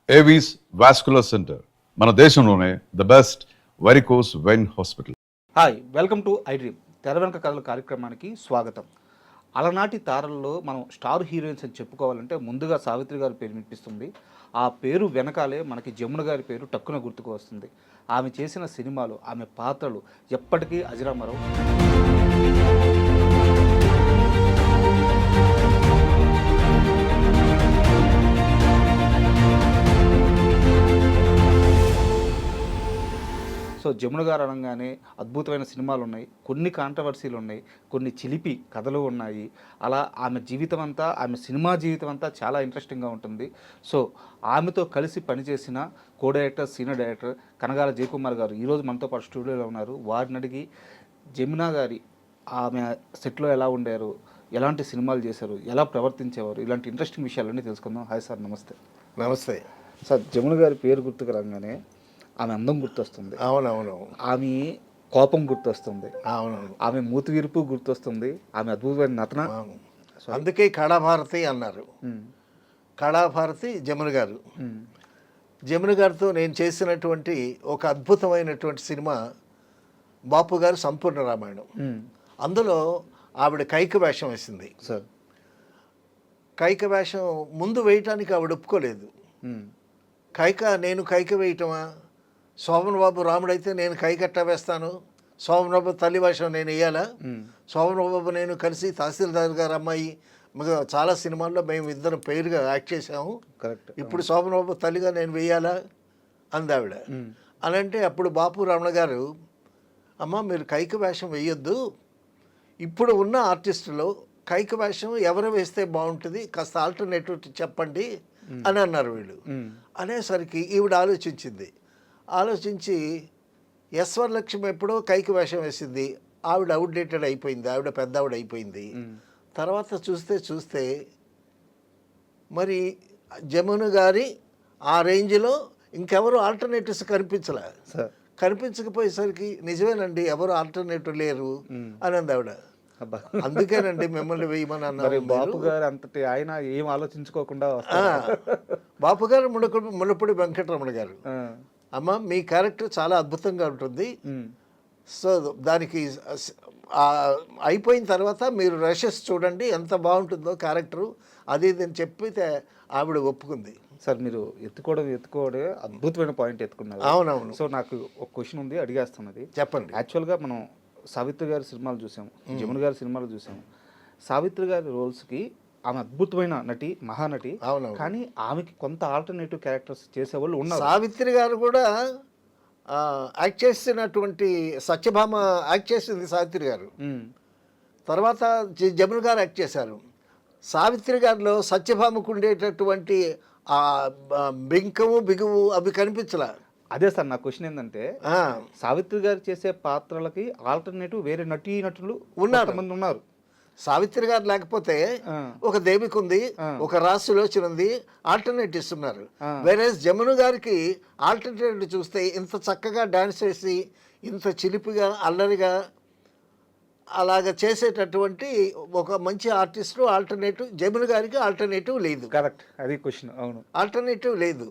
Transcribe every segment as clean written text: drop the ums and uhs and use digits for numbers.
Avis vascular centre మన దేశంలోనే the best varicose vein hospital. Hi, welcome to I dream తెర వెనుక కథల కార్యక్రమానికి స్వాగతం. అలనాటి తారల్లో మనం స్టార్ హీరోయిన్స్ అని చెప్పుకోవాలంటే ముందుగా సావిత్రి గారి పేరు వినిపిస్తుంది. ఆ పేరు వెనకాలే మనకి జమున గారి పేరు టక్కున గుర్తుకు వస్తుంది. ఆమె చేసిన సినిమాలు, ఆమె పాత్రలు ఎప్పటికీ అజరామరం. సో జమున గారు అనగానే అద్భుతమైన సినిమాలు ఉన్నాయి, కొన్ని కాంట్రవర్సీలు ఉన్నాయి, కొన్ని చిలిపి కథలు ఉన్నాయి. అలా ఆమె జీవితం అంతా, ఆమె సినిమా జీవితం అంతా చాలా ఇంట్రెస్టింగ్గా ఉంటుంది. సో ఆమెతో కలిసి పనిచేసిన co director, senior director Kanagala Jayakumar గారు ఈరోజు మనతో పాటు స్టూడియోలో ఉన్నారు. వారిని అడిగి జమున గారి ఆమె సెట్లో ఎలా ఉండారు, ఎలాంటి సినిమాలు చేశారు, ఎలా ప్రవర్తించేవారు, ఇలాంటి ఇంట్రెస్టింగ్ విషయాలన్నీ తెలుసుకుందాం. హాయ్ సార్, నమస్తే. నమస్తే సార్, జమున గారి పేరు గుర్తుకు రాగానే ఆమె అందం గుర్తొస్తుంది, అవునవును, ఆమె కోపం గుర్తొస్తుంది, అవునవును, ఆమె మూతి విరుపు గుర్తొస్తుంది, ఆమె అద్భుతమైన నటన. అందుకే కళాభారతి అన్నారు. కళాభారతి జమున గారు. జమున గారితో నేను చేసినటువంటి ఒక అద్భుతమైనటువంటి సినిమా బాపు గారు సంపూర్ణ రామాయణం. అందులో ఆవిడ కైక వేషం వేసింది. సార్, కైక వేషం ముందు వేయటానికి ఆవిడ ఒప్పుకోలేదు. నేను కైక వేయటమా, శోభన్ బాబు రాముడైతే నేను కైకట్ట వేస్తాను, శోభన్ బాబు తల్లి వేషం నేను వేయాలా, శోభన్ బాబు నేను కలిసి తహసీల్దార్ గారు అమ్మాయి చాలా సినిమాల్లో మేము ఇద్దరం పేరుగా యాక్ట్ చేసాము, కరెక్ట్. ఇప్పుడు శోభన్ బాబు తల్లిగా నేను వేయాలా అందావిడ. అని అంటే అప్పుడు బాపు రమణ గారు, అమ్మ మీరు కైక వేషం వేయొద్దు, ఇప్పుడు ఉన్న ఆర్టిస్టులో కైక వేషం ఎవరు వేస్తే బాగుంటుంది, కాస్త ఆల్టర్నేటివ్ చెప్పండి అని అన్నారు వీళ్ళు. అనేసరికి ఈవిడ ఆలోచించి యశ్వరలక్ష్మి ఎప్పుడో కైక వేషం వేసింది, ఆవిడ అవుట్డేటెడ్ అయిపోయింది, ఆవిడ పెద్ద ఆవిడ అయిపోయింది. తర్వాత చూస్తే మరి జమున గారి ఆ రేంజ్లో ఇంకెవరు ఆల్టర్నేటివ్స్ కనిపించకపోయేసరికి నిజమేనండి ఎవరు ఆల్టర్నేటివ్ లేరు అని అంది ఆవిడ. అందుకేనండి మిమ్మల్ని వేయమని అన్నారు. బాపు గారు అంతటి ఆయన ఏం ఆలోచించుకోకుండా బాపు గారు ముళ్ళపూడి వెంకటరమణ గారు, అమ్మ మీ క్యారెక్టర్ చాలా అద్భుతంగా ఉంటుంది, సో దానికి అయిపోయిన తర్వాత మీరు రషెస్ చూడండి ఎంత బాగుంటుందో క్యారెక్టరు, అది ఇది అని చెప్పితే ఆవిడ ఒప్పుకుంది. సార్, మీరు ఎత్తుకోవడే అద్భుతమైన పాయింట్ ఎత్తుకున్నారు. అవునవును. సో నాకు ఒక క్వశ్చన్ ఉంది, అడిగేస్తున్నది. చెప్పండి. యాక్చువల్గా మనం సావిత్రి గారి సినిమాలు చూసాము, జమున గారి సినిమాలు చూసాము. సావిత్రి గారి రోల్స్కి ఆమె అద్భుతమైన నటి, మహానటి. అవునవును. కానీ ఆమెకి కొంత ఆల్టర్నేటివ్ క్యారెక్టర్స్ చేసేవాళ్ళు ఉన్నారు. సావిత్రి గారు కూడా యాక్ట్ చేసినటువంటి సత్యభామ యాక్ట్ చేసింది సావిత్రి గారు. తర్వాత జమున గారు యాక్ట్ చేశారు. సావిత్రి గారిలో సత్యభామకు ఉండేటటువంటి ఆ బింకము బిగువు అవి కనిపించలే. అదే సార్, నా క్వశ్చన్ ఏంటంటే సావిత్రి గారు చేసే పాత్రలకి ఆల్టర్నేటివ్ వేరే నటులు ఉన్నారు. సావిత్రి గారు లేకపోతే ఒక దేవిక ఉంది, ఒక రాశిలోచన ఉంది, ఆల్టర్నేటివ్స్ ఉన్నారు. వేరే జమున గారికి ఆల్టర్నేటివ్ చూస్తే ఇంత చక్కగా డాన్స్ చేసి ఇంత చిలిపిగా అల్లరిగా అలాగ చేసేటటువంటి ఒక మంచి ఆర్టిస్ట్ ఆల్టర్నేటివ్ జమున గారికి ఆల్టర్నేటివ్ లేదు. కరెక్ట్, అది క్వశ్చన్. అవును, ఆల్టర్నేటివ్ లేదు.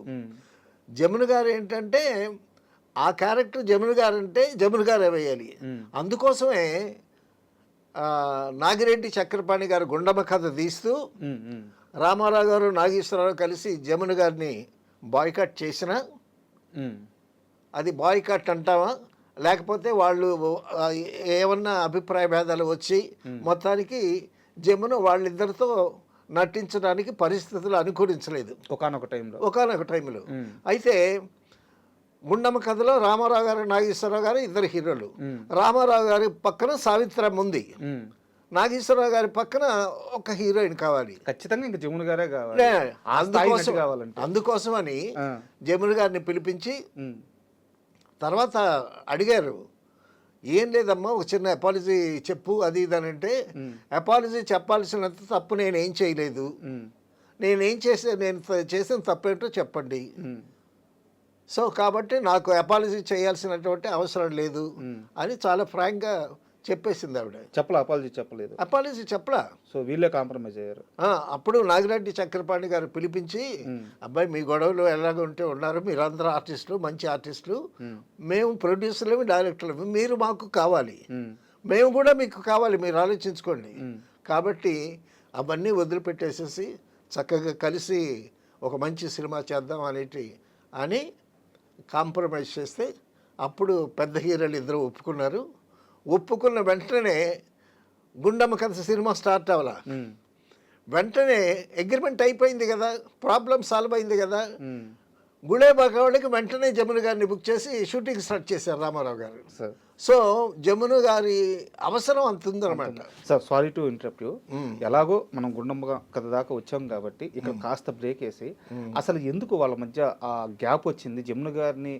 జమున గారు ఏంటంటే ఆ క్యారెక్టర్ జమున గారు అంటే జమున గారే వేయాలి. అందుకోసమే నాగిరెడ్డి చక్రపాణి గారు గుండమ్మ కథ తీస్తూ రామారావు గారు నాగేశ్వరరావు కలిసి జమున గారిని బాయ్కాట్ చేసిన, అది బాయ్కాట్ అంటావా లేకపోతే వాళ్ళు ఏమన్నా అభిప్రాయ భేదాలు వచ్చి మొత్తానికి జమున వాళ్ళిద్దరితో నటించడానికి పరిస్థితులు అనుకూలించలేదు ఒకానొక టైంలో. అయితే గుండమ్మ కథలో రామారావు గారు నాగేశ్వరరావు గారు ఇద్దరు హీరోలు. రామారావు గారి పక్కన సావిత్రమ్మ ఉంది, నాగేశ్వరరావు గారి పక్కన ఒక హీరోయిన్ కావాలి, ఖచ్చితంగా ఇంకా జమున గారే కావాలి. అందుకోసమని జమున గారిని పిలిపించి తర్వాత అడిగారు, ఏం లేదమ్మా ఒక చిన్న అపాలజీ చెప్పు అది ఇది అని అంటే, అపాలజీ చెప్పాల్సినంత తప్పు నేనేం చేయలేదు, నేను చేసిన తప్పేంటో చెప్పండి, సో కాబట్టి నాకు అపాలజీ చేయాల్సినటువంటి అవసరం లేదు అని చాలా ఫ్రాంక్గా చెప్పేసింది ఆవిడ. చెప్పలే, అపాలజీ చెప్పలేదు. అపాలజీ చెప్పలా. సో వీళ్ళే కాంప్రమైజ్ అయ్యారు. అప్పుడు నాగిరెడ్డి చక్రపాణి గారు పిలిపించి, అబ్బాయి మీ గొడవలు ఎలాగ ఉంటే ఉన్నారు, మీరందరూ ఆర్టిస్టులు, మంచి ఆర్టిస్టులు, మేము ప్రొడ్యూసర్లమి, డైరెక్టర్లమి, మీరు మాకు కావాలి, మేము కూడా మీకు కావాలి, మీరు ఆలోచించుకోండి. కాబట్టి అవన్నీ వదిలిపెట్టేసేసి చక్కగా కలిసి ఒక మంచి సినిమా చేద్దాం అని కాంప్రమైజ్ చేస్తే అప్పుడు పెద్ద హీరోలు ఇద్దరు ఒప్పుకున్నారు. ఒప్పుకున్న వెంటనే గుండమ్మ కథ సినిమా స్టార్ట్ అవ్వాలా, వెంటనే అగ్రిమెంట్ అయిపోయింది కదా, ప్రాబ్లం సాల్వ్ అయింది కదా. గుళేబాకావాళ్ళకి వెంటనే జమున గారిని బుక్ చేసి షూటింగ్ స్టార్ట్ చేశారు రామారావు గారు. సో జమున గారి అవసరం అంత ఉందన్నమాట. Sir sorry to interrupt you. ఎలాగో మనం గుండమ్మ కథ దాకా వచ్చాం కాబట్టి ఇక్కడ కాస్త బ్రేక్ వేసి, అసలు ఎందుకు వాళ్ళ మధ్య ఆ గ్యాప్ వచ్చింది? జమున గారిని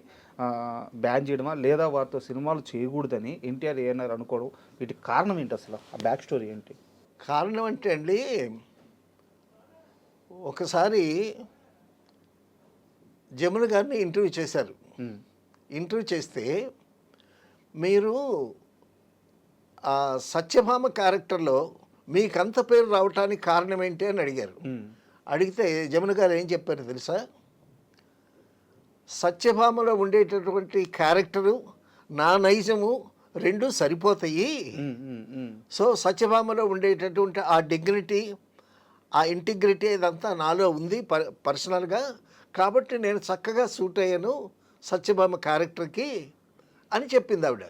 బ్యాన్ చేయడమా, లేదా వారితో సినిమాలు చేయకూడదని ఎన్టీఆర్ ఏఎన్ఆర్ అనుకోవడం, వీటికి కారణం ఏంటి? అసలు ఆ బ్యాక్ స్టోరీ ఏంటి? కారణం అంటే అండి, ఒకసారి జమున గారిని ఇంటర్వ్యూ చేశారు. ఇంటర్వ్యూ చేస్తే, మీరు ఆ సత్యభామ క్యారెక్టర్లో మీకంత పేరు రావటానికి కారణం ఏంటి అని అడిగారు. అడిగితే జమున గారు ఏం చెప్పారు తెలుసా? సత్యభామలో ఉండేటటువంటి క్యారెక్టరు, నా నైజము రెండు సరిపోతాయి. సో సత్యభామలో ఉండేటటువంటి ఆ డిగ్నిటీ, ఆ ఇంటిగ్రిటీ ఇదంతా నాలో ఉంది పర్సనల్గా, కాబట్టి నేను చక్కగా సూట్ అయ్యాను సత్యభామ క్యారెక్టర్కి అని చెప్పింది ఆవిడ.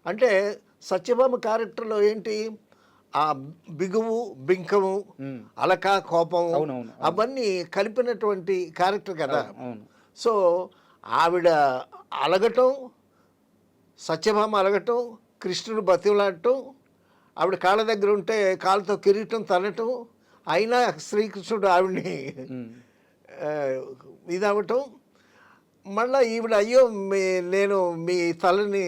అంటే సత్యభామ క్యారెక్టర్లో ఏంటి, ఆ బిగువు, బింకము, అలక, కోపము, అవన్నీ కలిపినటువంటి క్యారెక్టర్ కదా. సో ఆవిడ అలగటం, సత్యభామ అలగటం, కృష్ణుడు బతిలాడటం, ఆవిడ కాళ్ళ దగ్గర ఉంటే కాళ్ళతో కిరీటం తనటం, అయినా శ్రీకృష్ణుడు ఆవిడ్ని ఇదవటం, మళ్ళీ ఈవిడ అయ్యో నేను మీ తలని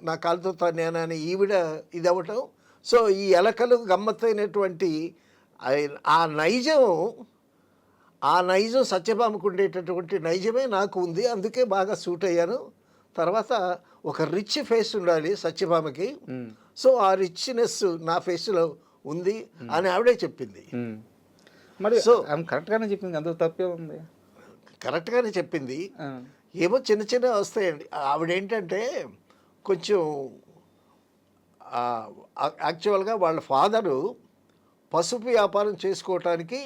నా కాలుతో తన్నానని ఈవిడ ఇదవటం. సో ఈ ఎలకలు గమ్మత్తైనటువంటి ఆ నైజం సత్యభామకు ఉండేటటువంటి నైజమే నాకు ఉంది, అందుకే బాగా సూట్ అయ్యాను. తర్వాత ఒక రిచ్ ఫేస్ ఉండాలి సత్యభామకి, సో ఆ రిచ్నెస్ నా ఫేస్లో ఉంది అని ఆవిడే చెప్పింది. మరి సో కరెక్ట్గానే చెప్పింది, అందులో తప్పే ఉంది. కరెక్ట్గానే చెప్పింది. ఏమో చిన్న చిన్న వస్తాయండి. ఆవిడేంటంటే కొంచెం యాక్చువల్గా వాళ్ళ ఫాదరు పసుపు వ్యాపారం చేసుకోవటానికి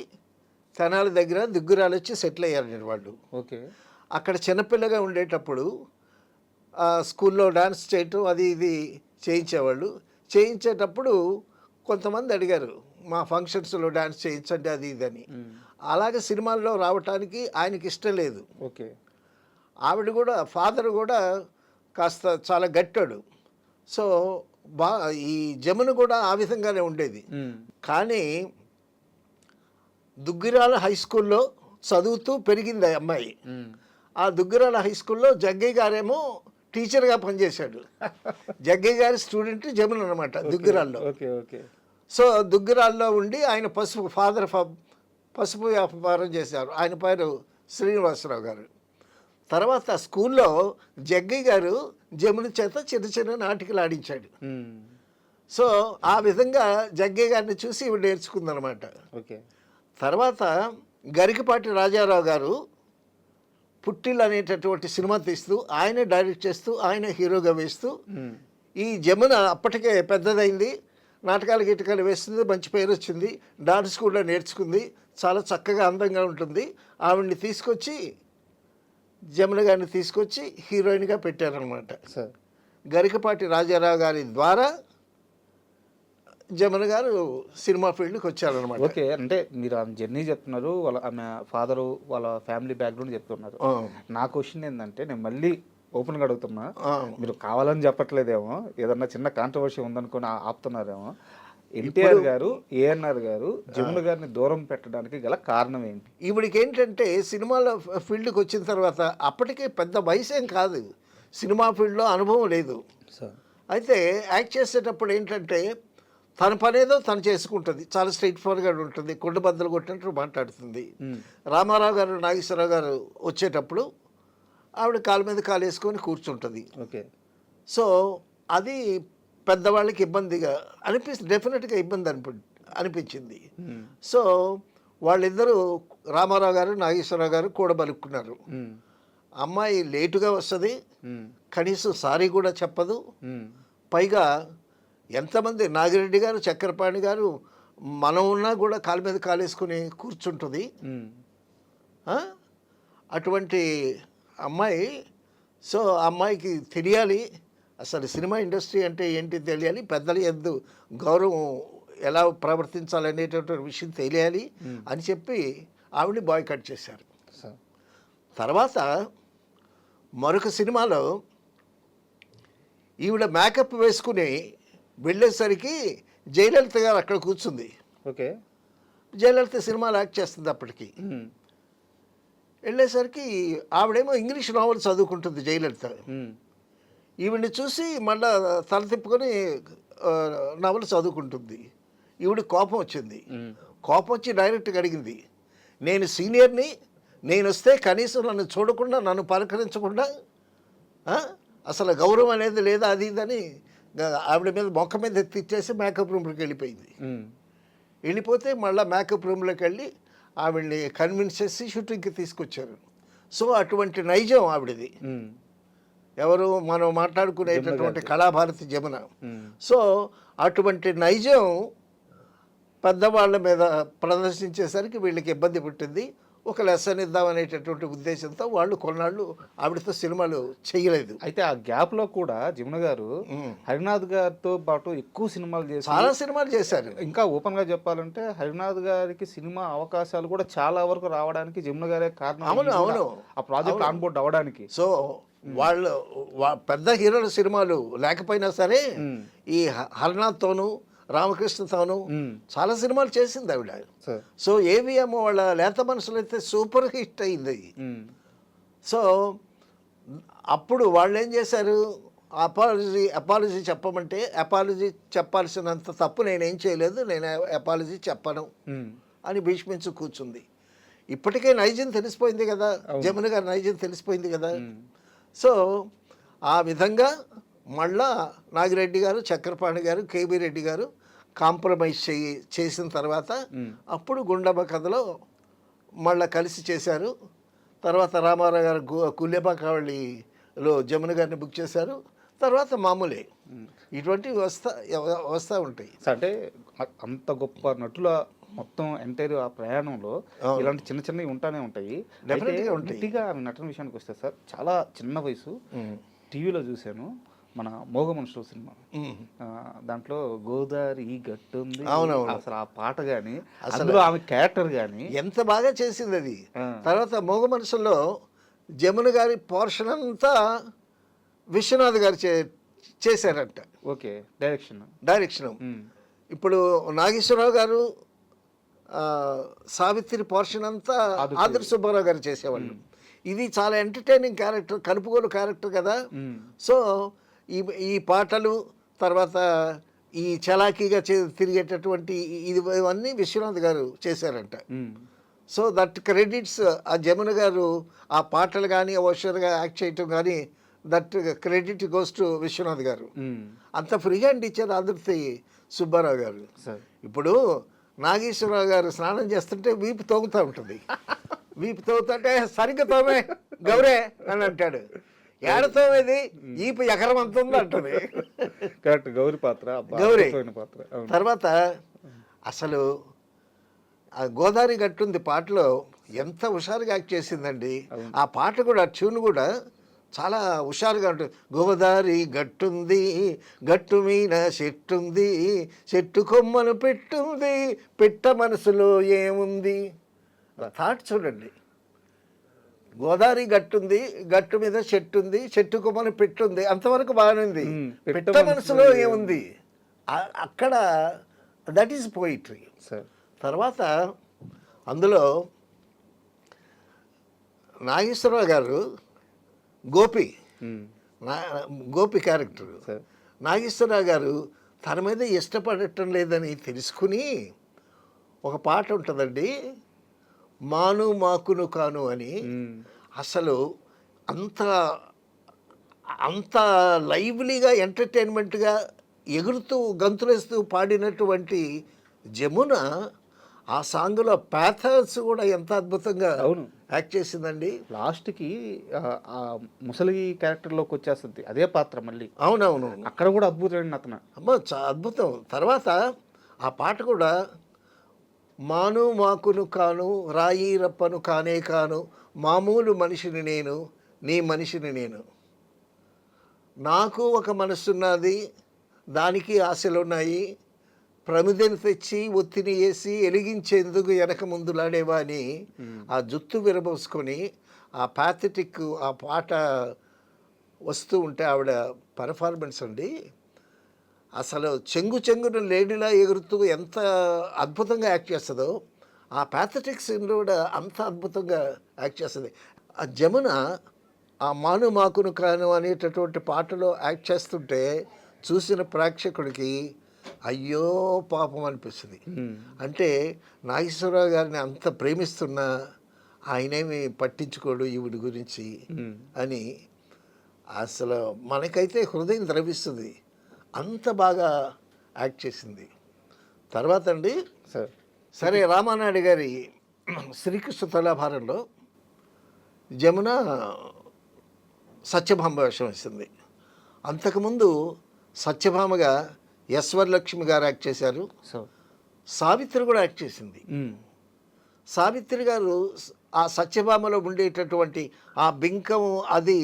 తెనాలి దగ్గర దుగ్గురాలు వచ్చి సెటిల్ అయ్యారు వాళ్ళు. ఓకే. అక్కడ చిన్నపిల్లగా ఉండేటప్పుడు స్కూల్లో డాన్స్ చేయటం అది ఇది చేయించేవాళ్ళు. చేయించేటప్పుడు కొంతమంది అడిగారు, మా ఫంక్షన్స్లో డాన్స్ చేయించండి అది ఇది అని. అలాగే సినిమాల్లో రావటానికి ఆయనకి ఇష్టం లేదు. ఓకే. ఆవిడ కూడా, ఫాదర్ కూడా కాస్త చాలా గట్టాడు. సో ఈ జమున కూడా ఆ విధంగానే ఉండేది. కానీ దుగ్గిరాల హై స్కూల్లో చదువుతూ పెరిగింది ఆ అమ్మాయి. ఆ దుగ్గిరాల హై స్కూల్లో జగ్గయ్య గారేమో టీచర్గా పనిచేశాడు. జగ్గయ్య గారి స్టూడెంట్ జమున అనమాట దుగ్గిరాల్లో. Okay okay. సో దుగ్గిరాల్లో ఉండి ఆయన ఫాదర్ పసుపు వ్యాపారం చేశారు. ఆయన పేరు శ్రీనివాసరావు గారు. తర్వాత స్కూల్లో జగ్గయ్య గారు జమున చేత చిన్న చిన్న నాటికలు ఆడించాడు. సో ఆ విధంగా జగ్గయ్య గారిని చూసి ఇవి నేర్చుకుందనమాట. ఓకే. తర్వాత గరికపాటి రాజారావు గారు పుట్టిల్ అనేటటువంటి సినిమా తీస్తూ, ఆయనే డైరెక్ట్ చేస్తూ, ఆయనే హీరోగా వేస్తూ, ఈ జమున అప్పటికే పెద్దదైంది, నాటకాలు గిటకాలు వేస్తుంది, మంచి పేరు వచ్చింది, డాన్స్ కూడా నేర్చుకుంది, చాలా చక్కగా అందంగా ఉంటుంది. ఆవిడ్ని తీసుకొచ్చి జమున గారిని తీసుకొచ్చి హీరోయిన్గా పెట్టారనమాట. గరికపాటి రాజారావు గారి ద్వారా జమున గారు సినిమా ఫీల్డ్కి వచ్చారనమాట. ఓకే. అంటే మీరు ఆమె జర్నీ చెప్తున్నారు, ఆమె ఫాదరు వాళ్ళ ఫ్యామిలీ బ్యాక్గ్రౌండ్ చెప్తున్నారు. నా క్వశ్చన్ ఏంటంటే, నేను మళ్ళీ ఓపెన్గా అడుగుతున్నా, మీరు కావాలని చెప్పట్లేదేమో, ఏదన్నా చిన్న కాంట్రవర్సీ ఉందనుకొని ఆపుతున్నారేమో. ఎన్టీఆర్ గారు, ఏఎన్ఆర్ గారు జమున గారిని దూరం పెట్టడానికి గల కారణం ఏంటి? ఈవిడికి ఏంటంటే సినిమాలో ఫీల్డ్కి వచ్చిన తర్వాత అప్పటికే పెద్ద వయసు ఏం కాదు, సినిమా ఫీల్డ్లో అనుభవం లేదు. అయితే యాక్ట్ చేసేటప్పుడు ఏంటంటే తన పనేదో తను చేసుకుంటుంది, చాలా స్ట్రైట్ ఫార్వర్డ్ ఉంటుంది, కొండ బద్దలు కొట్టినట్టు మాట్లాడుతుంది. రామారావు గారు, నాగేశ్వరరావు గారు వచ్చేటప్పుడు ఆవిడ కాలు మీద కాలు వేసుకొని కూర్చుంటుంది. ఓకే. సో అది పెద్దవాళ్ళకి ఇబ్బందిగా డెఫినెట్గా ఇబ్బంది అనిపించింది. సో వాళ్ళిద్దరూ రామారావు గారు నాగేశ్వరరావు గారు కూడబలుక్కున్నారు. అమ్మాయి లేటుగా వస్తుంది, కనీసం సారీ కూడా చెప్పదు, పైగా ఎంతమంది నాగిరెడ్డి గారు చక్రపాణి గారు మనం ఉన్నా కూడా కాలు మీద కాలేసుకుని కూర్చుంటుంది. అటువంటి అమ్మాయి, సో ఆ అమ్మాయికి తెలియాలి అసలు సినిమా ఇండస్ట్రీ అంటే ఏంటి తెలియాలి, పెద్దల యందు గౌరవం ఎలా ప్రవర్తించాలనేటటువంటి విషయం తెలియాలి అని చెప్పి ఆవిడని బాయ్కట్ చేశారు. తర్వాత మరొక సినిమాలో ఈవిడ మేకప్ వేసుకుని వెళ్ళేసరికి జయలలిత గారు అక్కడ కూర్చుంది. ఓకే, జయలలిత సినిమాలో యాక్ట్ చేస్తుంది అప్పటికి. వెళ్ళేసరికి ఆవిడేమో ఇంగ్లీష్ నావల్ చదువుకుంటుంది జయలలిత. ఈవిడ్ని చూసి మళ్ళా తల తిప్పుకొని నవలు చదువుకుంటుంది. ఈవిడ కోపం వచ్చింది. కోపం వచ్చి డైరెక్ట్గా అడిగింది, నేను సీనియర్ని, నేను వస్తే కనీసం నన్ను చూడకుండా నన్ను పలకరించకుండా అసలు గౌరవం అనేది లేదా అది ఇదని ఆవిడ మీద మొక్క మీద తిట్టేసి మేకప్ రూమ్లోకి వెళ్ళిపోయింది. వెళ్ళిపోతే మళ్ళీ మేకప్ రూమ్లోకి వెళ్ళి ఆవిడ్ని కన్విన్స్ చేసి షూటింగ్కి తీసుకొచ్చారు. సో అటువంటి నైజం ఆవిడది. ఎవరు మనం మాట్లాడుకునేటటువంటి కళాభారతి జమున. సో అటువంటి నైజం పెద్దవాళ్ళ మీద ప్రదర్శించేసరికి వీళ్ళకి ఇబ్బంది పుట్టింది. ఒక లెసన్ ఇద్దామనేటటువంటి ఉద్దేశంతో వాళ్ళు కొన్నాళ్ళు ఆవిడతో సినిమాలు చేయలేదు. అయితే ఆ గ్యాప్లో కూడా జమున గారు హరినాథ్ గారితో పాటు ఎక్కువ సినిమాలు చేశారు, చాలా సినిమాలు చేశారు. ఇంకా ఓపెన్గా చెప్పాలంటే హరినాథ్ గారికి సినిమా అవకాశాలు కూడా చాలా వరకు రావడానికి జమున గారే కారణం. అవును, ఆ ప్రాజెక్ట్ ఆన్ బోర్డ్ అవ్వడానికి. సో వాళ్ళు పెద్ద హీరోల సినిమాలు లేకపోయినా సరే ఈ హరినాథ్తోనూ రామకృష్ణతోనూ చాలా సినిమాలు చేసింది ఆవిడ. సో ఏవిఎం వాళ్ళ లేత మనసులు అయితే సూపర్ హిట్ అయింది. సో అప్పుడు వాళ్ళు ఏం చేశారు, అపాలజీ చెప్పమంటే అపాలజీ చెప్పాల్సినంత తప్పు నేనేం చేయలేదు, నేను అపాలజీ చెప్పను అని భీష్మించు కూర్చుంది. ఇప్పటికే నైజం తెలిసిపోయింది కదా, జమున గారి నైజం తెలిసిపోయింది కదా. సో ఆ విధంగా మళ్ళా నాగిరెడ్డి గారు, చక్రపాణి గారు, కేబీ రెడ్డి గారు కాంప్రమైజ్ చేసిన తర్వాత అప్పుడు గుండమ్మ కథలో మళ్ళీ కలిసి చేశారు. తర్వాత రామారావు గారు కుల్యపాకావళిలో జమున గారిని బుక్ చేశారు. తర్వాత మామూలే ఇటువంటివి వస్తూ ఉంటాయి. అంటే అంత గొప్ప నటుల మొత్తం ఎంటైర్ ఆ ప్రయాణంలో ఇలాంటి చిన్న చిన్నవి ఉంటానే ఉంటాయి. గట్టిగా నటన విషయానికి వస్తే సార్, చాలా చిన్న వయసు టీవీలో చూశాను మన మోగ మనుషుల సినిమా. దాంట్లో గోదావరి గట్టుంది, అసలు ఆ పాట కానీ అందులో ఆమె క్యారెక్టర్ కానీ ఎంత బాగా చేసింది అది. తర్వాత మోగ మనుషుల్లో జమున గారి పోర్షన్ అంతా విశ్వనాథ్ గారు చేశారంట. Okay, direction. ఇప్పుడు నాగేశ్వరరావు గారు సావిత్రి పోర్షన్ అంతా ఆదర్ సుబ్బారావు గారు చేసేవాళ్ళు. ఇది చాలా ఎంటర్టైనింగ్ క్యారెక్టర్, కలుపుగోలు క్యారెక్టర్ కదా. సో ఈ పాటలు తర్వాత ఈ చలాకీగా తిరిగేటటువంటి ఇవన్నీ విశ్వనాథ్ గారు చేశారంట. సో దట్ క్రెడిట్స్ ఆ జమున గారు ఆ పాటలు కానీ ఓషర్గా యాక్ట్ చేయటం కానీ that credit goes to Viswanath గారు. అంత ఫ్రీ హ్యాండ్ ఇచ్చారు ఆదుర్తి సుబ్బారావు గారు. ఇప్పుడు నాగేశ్వరరావు గారు స్నానం చేస్తుంటే వీపు తోగుతూ ఉంటుంది. వీపు తోగుతుంటే సరిగ్గా తోమే గౌరే అని అంటాడు. ఏడతోమేది ఈపు ఎకరం అంత ఉంది అంటుంది. కరెక్ట్, గౌరీ పాత్ర. తర్వాత అసలు ఆ గోదావరి గట్టుంది పాటలో ఎంత హుషారుగా యాక్ట్ చేసిందండి. ఆ పాట కూడా ట్యూన్ కూడా చాలా హుషారుగా ఉంటుంది. గోదావరి గట్టుంది, గట్టు మీద చెట్టుంది, చెట్టు కొమ్మను పెట్టుంది, పెట్ట మనసులో ఏముంది. థాట్ చూడండి, గోదావరి గట్టుంది, గట్టు మీద చెట్టు ఉంది, చెట్టు కొమ్మను పెట్టుంది, అంతవరకు బాగానే ఉంది. పెట్ట మనసులో ఏముంది అక్కడ, దట్ ఈస్ పోయిట్రీ. తర్వాత అందులో నాగేశ్వరరావు గారు గోపి క్యారెక్టర్. నాగేశ్వరరావు గారు తన మీద ఇష్టపడటం లేదని తెలుసుకుని ఒక పాట ఉంటుందండి, మాను మాకును కాను అని. అసలు అంత లైవ్లీగా ఎంటర్టైన్మెంట్గా ఎగురుతూ గంతులేస్తూ పాడినటువంటి జమున ఆ సాంగ్లో ప్యాథర్స్ కూడా ఎంత అద్భుతంగా అవును. యాక్ట్ చేసిందండి. లాస్ట్కి ఆ ముసలి క్యారెక్టర్లోకి వచ్చేస్తుంది అదే పాత్ర మళ్ళీ. అవునవును, అక్కడ కూడా అద్భుతమైన అతను. అమ్మ అద్భుతం. తర్వాత ఆ పాట కూడా మాను మాకును కాను రాయి రప్పను కానే కాను మామూలు మనిషిని నేను నీ మనిషిని నేను, నాకు ఒక మనసున్నది దానికి ఆశలున్నాయి, ప్రమిదను తెచ్చి ఒత్తిని వేసి ఎలిగించేందుకు వెనక ముందులాడేవా అని ఆ జుత్తు విరబోసుకొని ఆ ప్యాథెటిక్ ఆ పాట వస్తూ ఉంటే ఆవిడ పర్ఫార్మెన్స్ అండి అసలు చెంగున లేడీలా ఎగురుతూ ఎంత అద్భుతంగా యాక్ట్ చేస్తుందో ఆ ప్యాథెటిక్ సీన్లో కూడా అంత అద్భుతంగా యాక్ట్ చేస్తుంది. ఆ జమున ఆ మాను మాకును కాను అనేటటువంటి పాటలో యాక్ట్ చేస్తుంటే చూసిన ప్రేక్షకుడికి అయ్యో పాపం అనిపిస్తుంది. అంటే నాగేశ్వరరావు గారిని అంత ప్రేమిస్తున్నా ఆయనేమి పట్టించుకోడు ఈవిడి గురించి అని అసలు మనకైతే హృదయం ద్రవిస్తుంది. అంత బాగా యాక్ట్ చేసింది. తర్వాత అండి సరే రామానాయుడు గారి శ్రీకృష్ణ తులాభారంలో జమున సత్యభామ వేషం వేసింది. అంతకుముందు సత్యభామగా యశ్వరలక్ష్మి గారు యాక్ట్ చేశారు. సావిత్రి కూడా యాక్ట్ చేసింది. సావిత్రి గారు ఆ సత్యభామలో ఉండేటటువంటి ఆ బింకం అది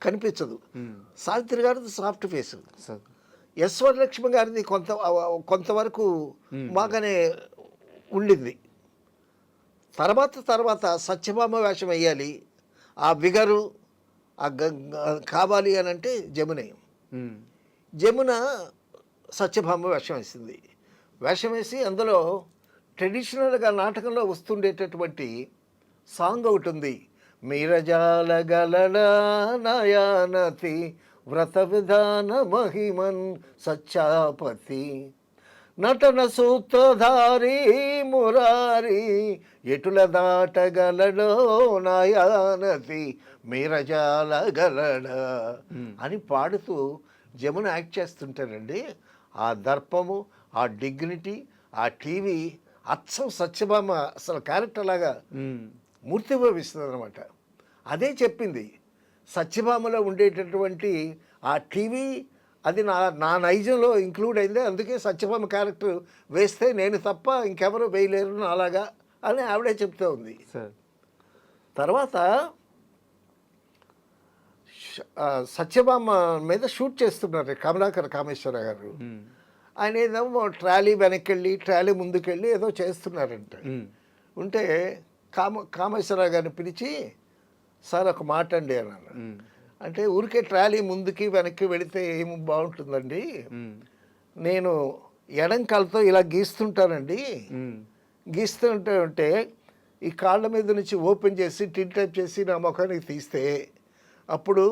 కనిపించదు. సావిత్రి గారిది సాఫ్ట్ ఫేస్, యశ్వరలక్ష్మి గారిది కొంతవరకు బాగానే ఉండింది. తర్వాత సత్యభామ వేషం వేయాలి, ఆ విగరు కావాలి అని అంటే జమున సత్యభామ వేషం వేసింది. వేషం వేసి అందులో ట్రెడిషనల్గా నాటకంలో వస్తుండేటటువంటి సాంగ్ ఒకటి ఉంది, మీరజాల గలడా నయానతి వ్రత విధాన మహిమన్ సత్యాపతి నటన సూత్రధారి మురారి ఎటుల దాటగలడో నయానతి మీరజాల గలడా అని పాడుతూ జమున యాక్ట్ చేస్తుంటారండి. ఆ దర్పము, ఆ డిగ్నిటీ, ఆ టీవీ అచ్చం సత్యభామ అసలు క్యారెక్టర్ లాగా మూర్తిభవిస్తుంది అనమాట. అదే చెప్పింది సత్యభామలో ఉండేటటువంటి ఆ టీవీ అది నా నైజంలో ఇంక్లూడ్ అయింది, అందుకే సత్యభామ క్యారెక్టర్ వేస్తే నేను తప్ప ఇంకెవరూ వేయలేరు అలాగా అని ఆవిడే చెప్తూ ఉంది. తర్వాత సత్యభామ మీద షూట్ చేస్తున్నారు కమలాకర్ కామేశ్వర గారు. ఆయన ఏదేమో ట్రాలీ వెనక్కి వెళ్ళి ట్రాలీ ముందుకెళ్ళి ఏదో చేస్తున్నారంట. ఉంటే కామేశ్వరరావు గారిని పిలిచి సార్ ఒక మాట అండి అన్నాను. అంటే ఊరికే ట్రాలీ ముందుకి వెనక్కి వెళితే ఏమి బాగుంటుందండి, నేను ఎడం కాళ్ళతో ఇలా గీస్తుంటానండి, గీస్తుంటే ఈ కాళ్ళ మీద నుంచి ఓపెన్ చేసి టిల్ టైప్ చేసి నా ముఖానికి తీస్తే అప్పుడు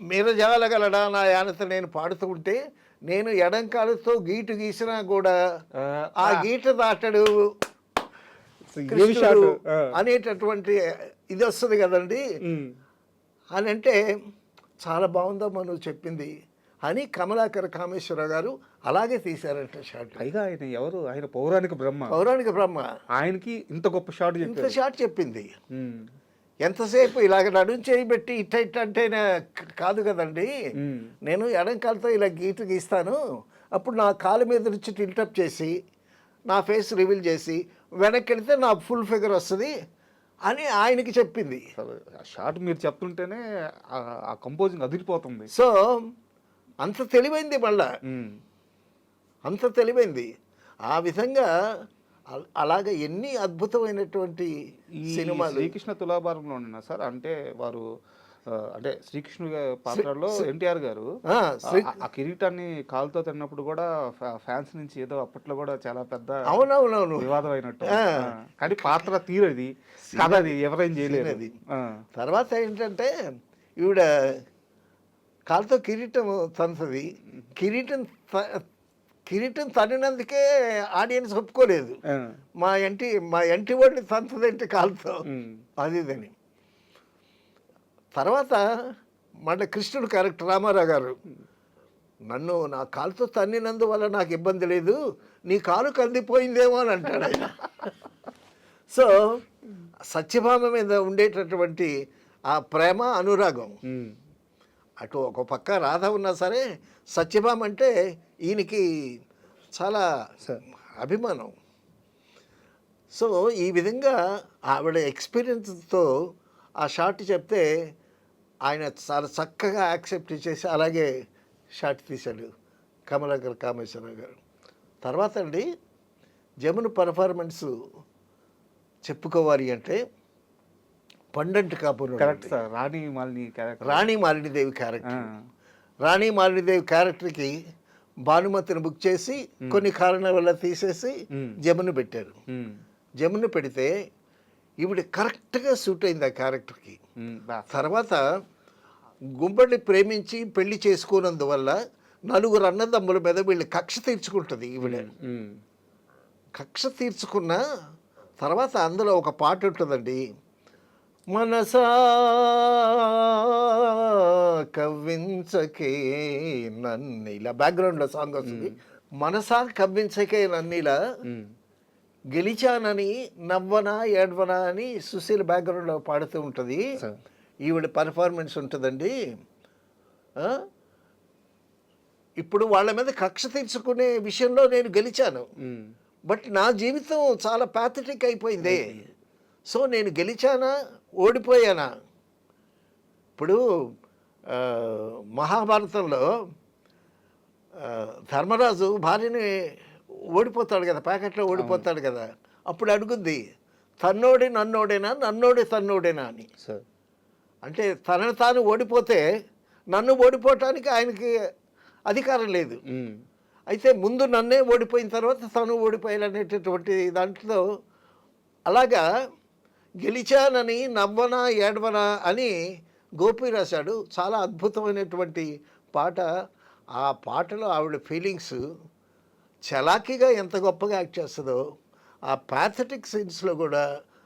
మీరజాలగలడా నా యానత నేను పాడుతూ ఉంటే నేను ఎడం కాళ్ళతో గీటు గీసినా కూడా ఆ గీట దాటడు అనేటటువంటి ఇది వస్తుంది కదండి అని అంటే చాలా బాగుందమ్మా నువ్వు చెప్పింది అని కమలాకర్ కామేశ్వరరావు గారు అలాగే తీశారంట షాట్. పైగా ఆయన ఎవరు, ఆయన పౌరాణిక బ్రహ్మ, ఆయనకి ఇంత గొప్ప షాట్ ఇంత షాట్ చెప్పింది. ఎంతసేపు ఇలాగ నడుం చేయబెట్టి ఇట్ట అంటేనే కాదు కదండి, నేను ఎడం కాలుతో ఇలా గీస్తాను, అప్పుడు నా కాలు మీద నుంచి టిల్టప్ చేసి నా ఫేస్ రివీల్ చేసి వెనక్కి వెళితే నా ఫుల్ ఫిగర్ వస్తుంది అని ఆయనకి చెప్పింది. షార్ట్ మీరు చెప్తుంటేనే ఆ కంపోజింగ్ అదిరిపోతుంది. సో అంత తెలివైంది, మళ్ళా అంత తెలివైంది. ఆ విధంగా అలాగ ఎన్ని అద్భుతమైనటువంటి సినిమాలు. శ్రీకృష్ణ తులాభారంలో ఉన్నా సార్, అంటే వారు అంటే శ్రీకృష్ణుడు పాత్రలో ఎన్టీఆర్ గారు ఆ కిరీటాన్ని కాలుతో తిన్నప్పుడు కూడా ఫ్యాన్స్ నుంచి ఏదో అప్పట్లో కూడా చాలా పెద్ద అవునవునవును వివాదం అయినట్టు. కానీ పాత్ర తీరది కదా, అది ఎవరేం చేయలేదు. తర్వాత ఏంటంటే ఈవిడ కాలుతో కిరీటం తంతది, కిరీటం తన్నినందుకే ఆడియన్స్ ఒప్పుకోలేదు, మా ఎంటి వాడిని తంతదంటే కాలుతో అది ఇదని. తర్వాత మళ్ళీ కృష్ణుడు క్యారెక్టర్ రామారావు గారు నన్ను నా కాలుతో తన్నినందువల్ల నాకు ఇబ్బంది లేదు, నీ కాలు కందిపోయిందేమో అని అంటాడు ఆయన. సో సత్యభామ మీద ఉండేటటువంటి ఆ ప్రేమ అనురాగం, అటు ఒక పక్క రాధ ఉన్నా సరే సత్యభామ అంటే ఈయనకి చాలా అభిమానం. సో ఈ విధంగా ఆవిడ ఎక్స్పీరియన్స్తో ఆ షాట్ చెప్తే ఆయన చాలా చక్కగా యాక్సెప్ట్ చేసి అలాగే షాట్ తీశాడు కమలాకర్ కామేశ్వరరావు గారు. తర్వాత అండి జమున పర్ఫార్మెన్స్ చెప్పుకోవాలి అంటే పండంటి కాపురం. కరెక్ట్ సార్, రాణి మాలిని క్యారెక్టర్. రాణి మాలినీదేవి క్యారెక్టర్. రాణి మాలినీదేవి క్యారెక్టర్కి భానుమతిని బుక్ చేసి కొన్ని కారణాల వల్ల తీసేసి జమున పెట్టారు. జమున పెడితే ఈవిడ కరెక్ట్గా సూట్ అయింది ఆ క్యారెక్టర్కి. తర్వాత గుంబడిని ప్రేమించి పెళ్లి చేసుకున్నందువల్ల నలుగురు అన్నదమ్ముల మీద వీళ్ళు కక్ష తీర్చుకుంటుంది ఈవిడ. కక్ష తీర్చుకున్న తర్వాత అందులో ఒక పాట ఉంటుందండి, మనసా కవ్వించకే నన్నిలా, బ్యాక్గ్రౌండ్లో సాంగ్ వస్తుంది. మనసా కవ్వించకే నన్నిలా గెలిచానని నవ్వనా ఏడ్వనా అని సుశీల్ బ్యాక్గ్రౌండ్లో పాడుతూ ఉంటుంది. ఈవిడ పర్ఫార్మెన్స్ ఉంటుందండి. ఇప్పుడు వాళ్ళ మీద కక్ష తీర్చుకునే విషయంలో నేను గెలిచాను, బట్ నా జీవితం చాలా ప్యాథటిక్ అయిపోయింది. సో నేను గెలిచానా ఓడిపోయానా? ఇప్పుడు మహాభారతంలో ధర్మరాజు భార్యని ఓడిపోతాడు కదా, ప్యాకెట్లో ఓడిపోతాడు కదా. అప్పుడు అడుగుద్ది, తన్నోడి నన్నోడేనా, నన్నోడి తన్నోడేనా అని. అంటే తనను తాను ఓడిపోతే నన్ను ఓడిపోవటానికి ఆయనకి అధికారం లేదు. అయితే ముందు నన్నే ఓడిపోయిన తర్వాత తను ఓడిపోయాలనేటటువంటి దాంట్లో అలాగా గెలిచానని నవ్వనా ఏడవనా అని గోపి రాశాడు. చాలా అద్భుతమైనటువంటి పాట. ఆ పాటలో ఆవిడ ఫీలింగ్స్ చలాకీగా ఎంత గొప్పగా యాక్ట్ చేస్తుందో ఆ ప్యాథటిక్ సీన్స్లో కూడా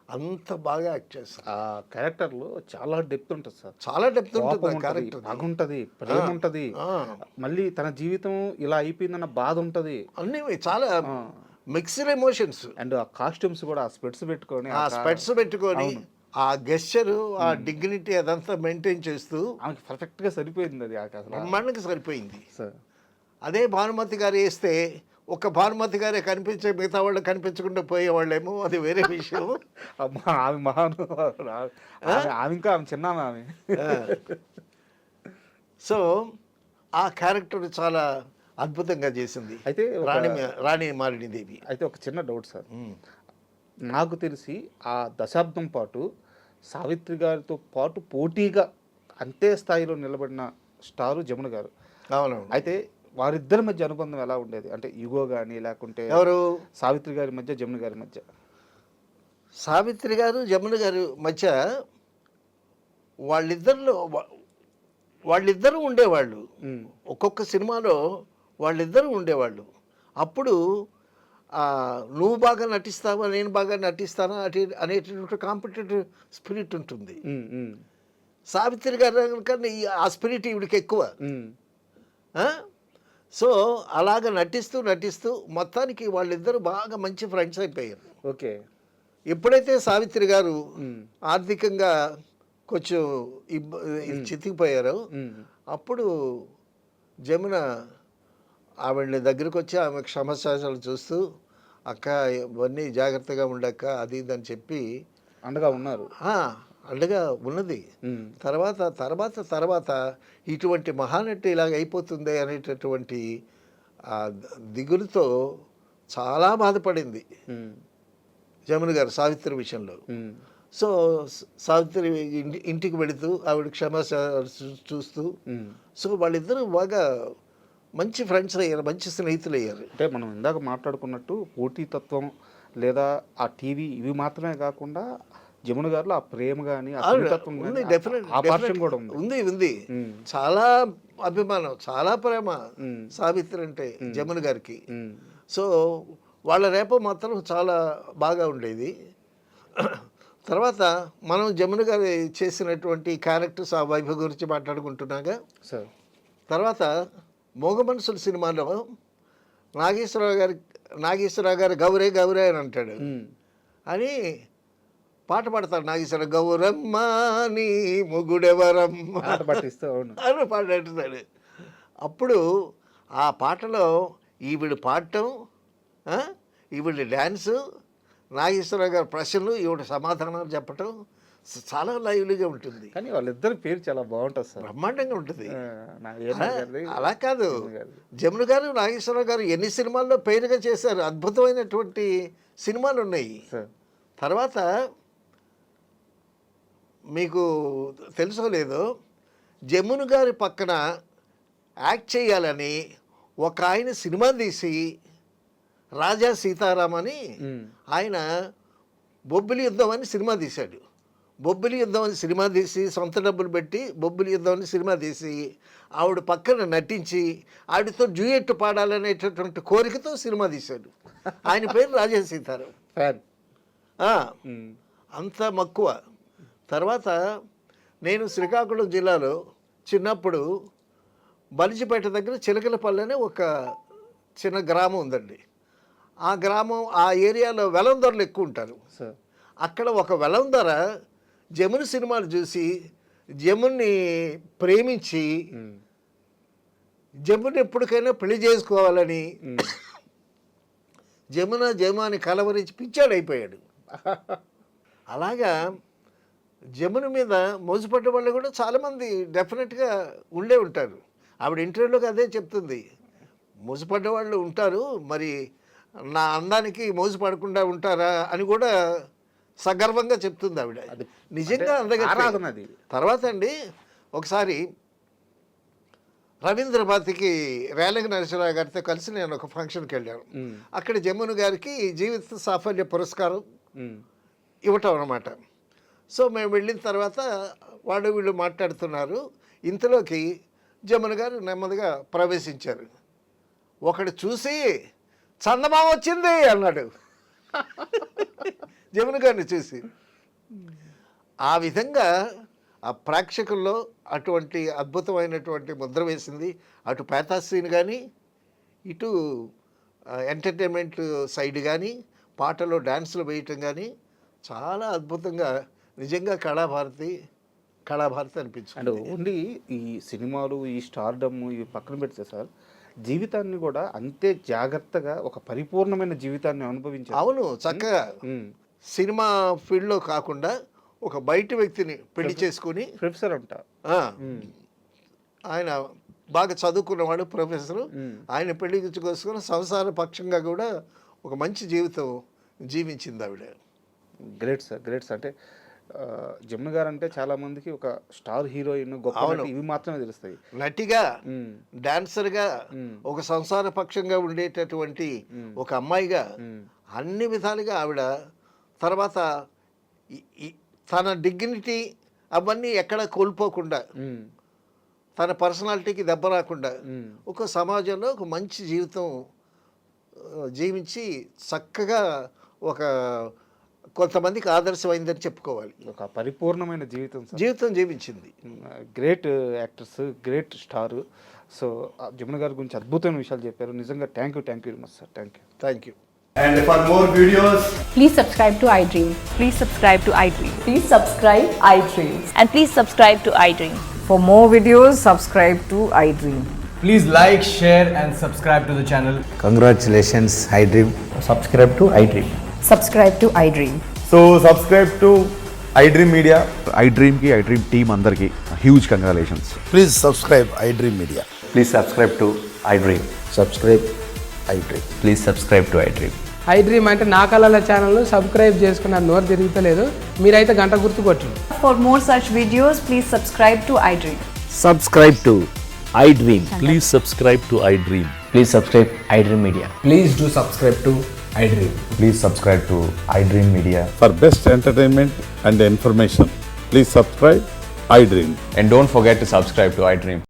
అంత బాగా యాక్ట్ చేస్తారు. ఆ క్యారెక్టర్లో చాలా డెప్త్ ఉంటుంది సార్, చాలా డెప్త్ ఉంటుంది. క్యారెక్టర్ బాగుంటుంది, ప్రేమ ఉంటుంది, మళ్ళీ తన జీవితం ఇలా అయిపోయిందన్న బాధ ఉంటుంది, అన్నీ చాలా మిక్స్డ్ ఎమోషన్స్. అండ్ ఆ కాస్ట్యూమ్స్ కూడా ఆ స్పెట్స్ పెట్టుకొని ఆ గెస్చర్, ఆ డిగ్నిటీ అదంతా మెయింటైన్ చేస్తూ ఆమెకి పర్ఫెక్ట్గా సరిపోయింది. అది బ్రహ్మాండంగా సరిపోయింది. అదే భానుమతి గారు వేస్తే ఒక భానుమతి గారే కనిపించే, మిగతా వాళ్ళు కనిపించకుండా పోయేవాళ్ళేమో, అది వేరే విషయం. ఆమె మహాను, ఆమె ఇంకా ఆమె చిన్న ఆమె. సో ఆ క్యారెక్టర్ చాలా అద్భుతంగా చేసింది అయితే రాణి మాలినీదేవి. అయితే ఒక చిన్న డౌట్ సార్, నాకు తెలిసి ఆ దశాబ్దం పాటు సావిత్రి గారితో పాటు పోటీగా అంతే స్థాయిలో నిలబడిన స్టారు జమున గారు. అవును. అయితే వారిద్దరి మధ్య అనుబంధం ఎలా ఉండేది? అంటే యుగో కానీ లేకుంటే ఎవరు? సావిత్రి గారి మధ్య, జమున గారి మధ్య. సావిత్రి గారు జమున గారి మధ్య వాళ్ళిద్దరూ ఉండేవాళ్ళు. ఒక్కొక్క సినిమాలో వాళ్ళిద్దరూ ఉండేవాళ్ళు. అప్పుడు నువ్వు బాగా నటిస్తావా, నేను బాగా నటిస్తానా అనేటటువంటి కాంపిటేటివ్ స్పిరిట్ ఉంటుంది. సావిత్రి గారు కన్నా ఆ స్పిరిట్ ఈవిడికి ఎక్కువ. సో అలాగ నటిస్తూ మొత్తానికి వాళ్ళిద్దరూ బాగా మంచి ఫ్రెండ్స్ అయిపోయారు. ఓకే. ఎప్పుడైతే సావిత్రి గారు ఆర్థికంగా కొంచెం చితికిపోయారో అప్పుడు జమున ఆవిడ దగ్గరికి వచ్చి ఆమె క్షమశాసాలు చూస్తూ, అక్క ఇవన్నీ జాగ్రత్తగా ఉండక్క అది ఇది అని చెప్పి అండగా ఉన్నారు. అండగా ఉన్నది. తర్వాత ఇటువంటి మహానటి ఇలాగ అయిపోతుంది అనేటటువంటి దిగులుతో చాలా బాధపడింది జమున గారు సావిత్రి విషయంలో. సో సావిత్రి ఇంటికి వెళుతూ ఆవిడ క్షమాశాలు చూస్తూ, సో వాళ్ళిద్దరూ బాగా మంచి ఫ్రెండ్స్ అయ్యారు, మంచి స్నేహితులు అయ్యారు. అంటే మనం ఇందాక మాట్లాడుకున్నట్టు పోటీతత్వం లేదా ఆ టీవీ ఇవి మాత్రమే కాకుండా జమున గారిలో ఆ ప్రేమ కానీ ఉంది. చాలా అభిమానం, చాలా ప్రేమ సావిత్రి అంటే జమున గారికి. సో వాళ్ళ రేప మాత్రం చాలా బాగా ఉండేది. తర్వాత మనం జమున గారు చేసినటువంటి క్యారెక్టర్స్ ఆ వైభవ్ గురించి మాట్లాడుకుంటున్నాగా, తర్వాత మోగ మనసుల సినిమాలో నాగేశ్వరరావు గారు గౌరే గౌరే అని అంటాడు అని పాట పాడతాడు. నాగేశ్వరరావు గౌరమ్మ నీ మొగుడెవరమ్మ పాట పట్టిస్తూ అవును అని పాడుతాడు. అప్పుడు ఆ పాటలో ఈవిడ పాడటం, ఈవిడ డ్యాన్సు, నాగేశ్వరరావు గారి ప్రశ్నలు, ఈవిడ సమాధానాలు చెప్పటం చాలా లైవ్లీగా ఉంటుంది. కానీ వాళ్ళిద్దరి పేరు చాలా బాగుంటుంది సార్, బ్రహ్మాండంగా ఉంటుంది. గారిది, అలా కాదు, గారిది. జమున గారు నాగేశ్వరరావు గారు ఎన్ని సినిమాల్లో పేరుగా చేశారు, అద్భుతమైనటువంటి సినిమాలు ఉన్నాయి. సార్ తర్వాత మీకు తెలుసుకోలేదు, జమున గారి పక్కన యాక్ట్ చేయాలని ఒక ఆయన సినిమా తీసి రాజా సీతారాం అని ఆయన బొబ్బిలి యుద్ధం అని సినిమా తీశాడు. బొబ్బిలి యుద్ధం అని సినిమా తీసి సొంత డబ్బులు పెట్టి బొబ్బిలి యుద్ధం అని సినిమా తీసి ఆవిడ పక్కన నటించి ఆవిడతో డ్యూయెట్ పాడాలనేటటువంటి కోరికతో సినిమా తీశాడు. ఆయన పేరు రాజా సీతారాం. ఫ్యాన్. అంత మక్కువ. తర్వాత నేను శ్రీకాకుళం జిల్లాలో చిన్నప్పుడు బలిజిపేట దగ్గర చిలకలపల్లి అనే ఒక చిన్న గ్రామం ఉందండి. ఆ గ్రామం, ఆ ఏరియాలో వెలందొరలు ఎక్కువ ఉంటారు. అక్కడ ఒక వెలందొర జమున సినిమాలు చూసి జమున్ని ప్రేమించి జముని ఎప్పటికైనా పెళ్లి చేసుకోవాలని జముని కలవరించి పిచ్చాడైపోయాడు. అలాగా జమున మీద మోసపడ్డ వాళ్ళు కూడా చాలామంది డెఫినెట్గా ఉండే ఉంటారు. ఆవిడ ఇంటర్వ్యూలోకి అదే చెప్తుంది, మోసపడ్డ వాళ్ళు ఉంటారు, మరి నా అందానికి మోసపడకుండా ఉంటారా అని కూడా సగర్వంగా చెప్తుంది ఆవిడ. నిజంగా అందగత్తె. తర్వాత అండి ఒకసారి రవీంద్ర భారతికి రేలంగి నరసింహరావు గారితో కలిసి నేను ఒక ఫంక్షన్కి వెళ్ళాను. అక్కడ జమున గారికి జీవిత సాఫల్య పురస్కారం ఇవ్వటం అన్నమాట. సో మేము వెళ్ళిన తర్వాత వీళ్ళు మాట్లాడుతున్నారు. ఇంతలోకి జమున గారు నెమ్మదిగా ప్రవేశించారు. ఒకడు చూసి చందమామ వచ్చింది అన్నాడు జమున గారిని చూసి. ఆ విధంగా ఆ ప్రేక్షకుల్లో అటువంటి అద్భుతమైనటువంటి ముద్ర వేసింది. అటు పేతాసీన్ కానీ, ఇటు ఎంటర్టైన్మెంట్ సైడ్ కానీ, పాటలో డ్యాన్సులు వేయటం కానీ చాలా అద్భుతంగా, నిజంగా కళాభారతి అనిపించింది. అండ్ ఓన్లీ ఈ సినిమాలు, ఈ స్టార్డమ్ ఇవి పక్కన పెడితే సార్, జీవితాన్ని కూడా అంతే జాగ్రత్తగా ఒక పరిపూర్ణమైన జీవితాన్ని అనుభవించారు. అవును, చక్కగా సినిమా ఫీల్డ్లో కాకుండా ఒక బయట వ్యక్తిని పెళ్లి చేసుకుని, ప్రొఫెసర్ అంట ఆయన బాగా చదువుకున్నవాడు, ప్రొఫెసరు, ఆయన పెళ్లి చేసుకుని సంసార పక్షంగా కూడా ఒక మంచి జీవితం జీవించింది ఆవిడ. Great sir, great sir. అంటే జమున గారు అంటే చాలా మందికి ఒక స్టార్ హీరోయిన్, గొప్ప నటి, ఇవి మాత్రమే తెలుస్తాయి. నటిగా, డాన్సర్గా, ఒక సంసార పక్షంగా ఉండేటటువంటి ఒక అమ్మాయిగా, అన్ని విధాలుగా ఆవిడ. తర్వాత తన డిగ్నిటీ అవన్నీ ఎక్కడ కోల్పోకుండా, తన పర్సనాలిటీకి దెబ్బ రాకుండా ఒక సమాజంలో ఒక మంచి జీవితం జీవించి చక్కగా ఒక కొంతమందికి ఆదర్శమైందని చెప్పుకోవాలి. ఒక పరిపూర్ణమైన జీవితం జీవించింది. Great actors, great star. So Jamuna గారి గురించి అద్భుతమైన విషయాలు చెప్పారు. నిజంగా thank you very much sir. Thank you. And for more videos, please subscribe to iDream. Please subscribe to iDream. Please subscribe iDream. And please subscribe to iDream. For more videos, subscribe to iDream. please like, share and subscribe to the channel. Congratulations, iDream. Subscribe to iDream. Subscribe to iDream. So subscribe to iDream Media. iDream team అందరికి huge congratulations. Please subscribe iDream Media. Please subscribe to iDream. Subscribe iDream. Please subscribe to iDream. iDream అంటే నా కళల channel subscribe చేసుకున్న నోరు తిరుగుతలేదు, మీరైతే గంట గుర్తు కొట్టండి. For more such videos, please subscribe to iDream. Subscribe to iDream. Please subscribe to iDream. Please subscribe iDream Media. Please do subscribe to iDream. Please subscribe to iDream Media. For best entertainment and information, please subscribe iDream. And don't forget to subscribe to iDream.